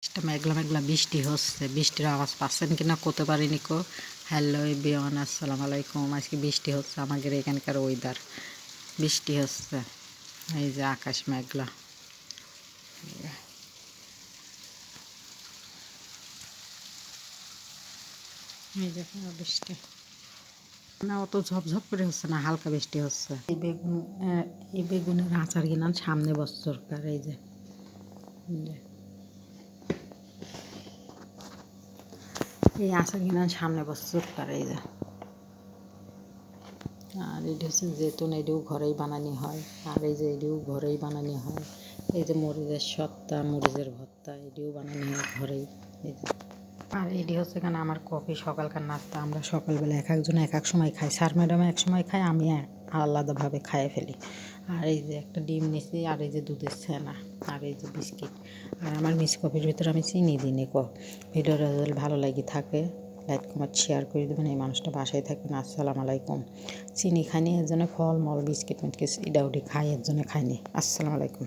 একটা মেঘলা মেঘলা বৃষ্টি হচ্ছে, বৃষ্টির আওয়াজ পাচ্ছেন কিনা করতে পারিনি কো। হ্যালো এভরিওয়ান, আসসালামু আলাইকুম। আজকে বৃষ্টি হচ্ছে, আমাদের এখানকার ওয়েদার বৃষ্টি হচ্ছে। এই যে আকাশ মেঘলা, এই যে বৃষ্টি না, অত ঝপঝপ করে হচ্ছে না, হালকা বৃষ্টি হচ্ছে। এই বেগুনের আচার কিনান সামনে বছরকার। এই যে এই আচার কিনান সামনে বছরকার। এই যে আর এটি হচ্ছে জেতুন, এটিও ঘরেই বানানো হয়। আর এই যে এটিও ঘরেই বানানো হয়। এই যে মরিচের সত্তা, মরিচের ভর্তা, এটিও বানানো হয় ঘরেই। এই যে আর এটি হচ্ছে কেন আমার কফি, সকালকার নাস্তা। আমরা সকালবেলা এক একজন এক এক সময় খাই। স্যার ম্যাডাম এক সময় খাই, আমি আলাদাভাবে খাইয়ে ফেলি। আর এই যে একটা ডিম নিছি, আর এই যে দুধের ছানা, আর এই যে বিস্কিট। আর আমার মিস কফির ভিতরে আমি চিনি দিই নি। ভিডিওটা যদি ভালো লাগে থাকে, লাইক কমেন্ট শেয়ার করে দেবেন। এই মানুষটা বাসায় থাকবেন। আসসালামু আলাইকুম। চিনি খাইনি, এর জন্য ফল মল বিস্কিট মিটকিস ইডাউডি খাই, এর জন্য খাইনি। আসসালামু আলাইকুম।